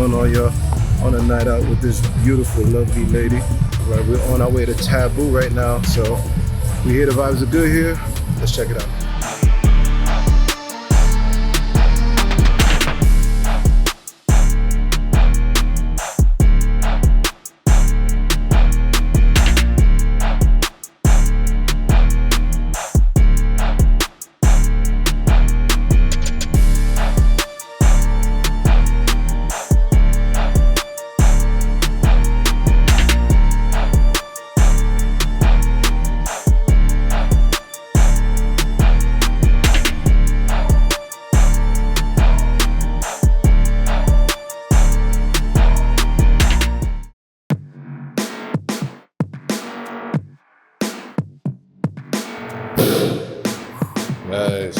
going on, y'all? On a night out with this beautiful, lovely lady. Right, we're on our way to Taboo right now, so we hear the vibes are good here. Let's check it out. Nice.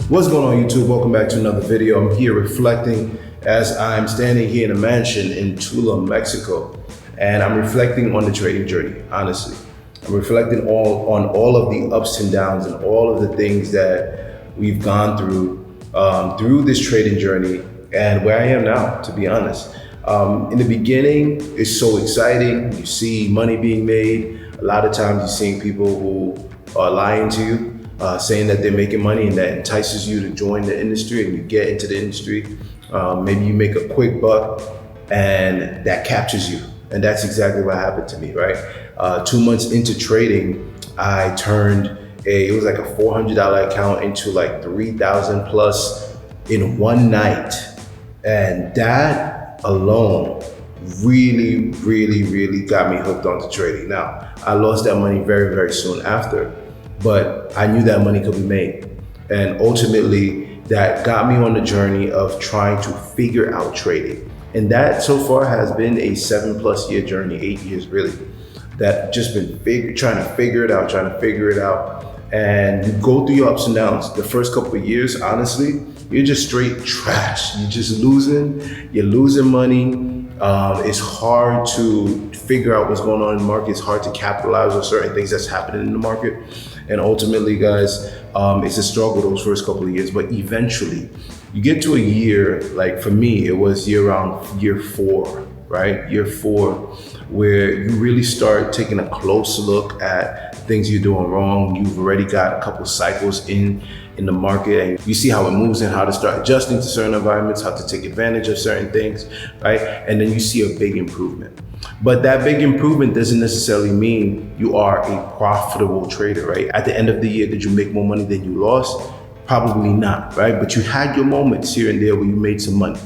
What's going on, YouTube? Welcome back to another video. I'm here reflecting as I'm standing here in a mansion in Tulum, Mexico. And I'm reflecting on the trading journey, honestly. I'm reflecting on all of the ups and downs and all of the things that we've gone through this trading journey and where I am now, to be honest. In the beginning, it's so exciting. You see money being made. A lot of times you're seeing people who are lying to you, saying that they're making money, and that entices you to join the industry, and you get into the industry. Maybe you make a quick buck and that captures you. And that's exactly what happened to me, right? 2 months into trading, I turned it was like a $400 account into like 3,000 plus in one night. And that alone really got me hooked onto trading. Now, I lost that money very soon after, but I knew that money could be made. And ultimately, that got me on the journey of trying to figure out trading. And that so far has been a 7+ year journey, 8 years really, that just been trying to figure it out. And you go through your ups and downs. The first couple of years, honestly, you're just straight trash. You're just you're losing money. It's hard to figure out what's going on in the market. It's hard to capitalize on certain things that's happening in the market. And ultimately, guys, it's a struggle those first couple of years, but eventually, you get to a year, like for me, it was around year 4, right? Year 4, where you really start taking a close look at things you're doing wrong. You've already got a couple cycles in the market, and you see how it moves and how to start adjusting to certain environments, how to take advantage of certain things, right? And then you see a big improvement. But that big improvement doesn't necessarily mean you are a profitable trader, right? At the end of the year, did you make more money than you lost? Probably not, right? But you had your moments here and there where you made some money.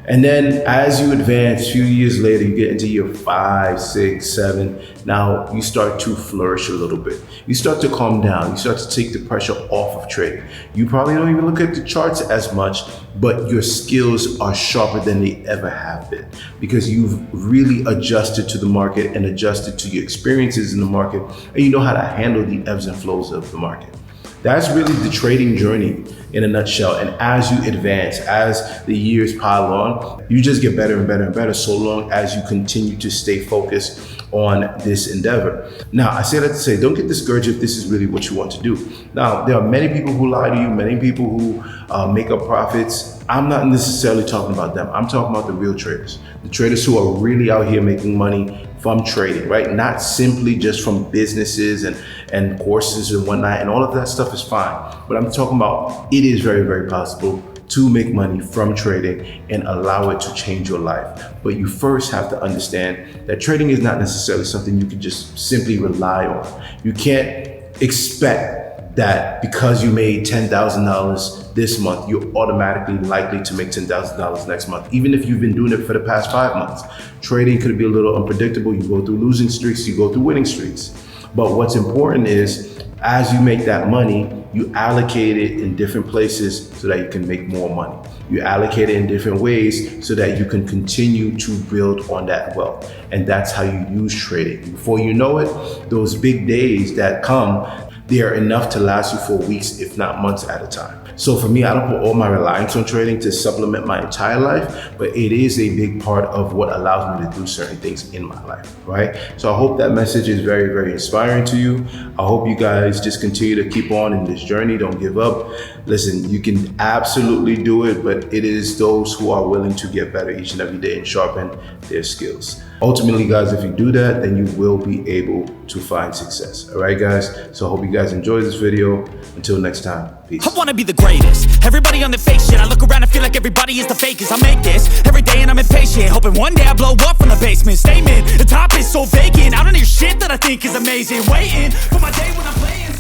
And then as you advance, a few years later, you get into year 5, 6, 7. Now you start to flourish a little bit. You start to calm down. You start to take the pressure off of trading. You probably don't even look at the charts as much, but your skills are sharper than they ever have been because you've really adjusted to the market and adjusted to your experiences in the market, and you know how to handle the ebbs and flows of the market. That's really the trading journey in a nutshell. And as you advance, as the years pile on, you just get better and better so long as you continue to stay focused on this endeavor. Now, I say that to say, don't get discouraged if this is really what you want to do. Now, there are many people who lie to you, many people who make up profits. I'm not necessarily talking about them. I'm talking about the real traders, the traders who are really out here making money from trading, right? Not simply just from businesses and courses and whatnot, and all of that stuff is fine. But I'm talking about it is very possible to make money from trading and allow it to change your life. But you first have to understand that trading is not necessarily something you can just simply rely on. You can't expect that because you made $10,000 this month, you're automatically likely to make $10,000 next month, even if you've been doing it for the past 5 months. Trading could be a little unpredictable. You go through losing streaks, you go through winning streaks. But what's important is, as you make that money, you allocate it in different places so that you can make more money. You allocate it in different ways so that you can continue to build on that wealth. And that's how you use trading. Before you know it, those big days that come, they are enough to last you for weeks, if not months at a time. So for me, I don't put all my reliance on trading to supplement my entire life, but it is a big part of what allows me to do certain things in my life, right? So I hope that message is very, very inspiring to you. I hope you guys just continue to keep on in this journey. Don't give up. Listen, you can absolutely do it, but it is those who are willing to get better each and every day and sharpen their skills. Ultimately, guys, if you do that, then you will be able to find success. All right, guys? So I hope you guys enjoy this video. Until next time, peace. I wanna be the greatest. Everybody on the fake shit. I look around and feel like everybody is the fakest. I make this every day and I'm impatient, hoping one day I blow up from the basement. Statement, the top is so vacant. I don't hear shit that I think is amazing. Waiting for my day when I'm playing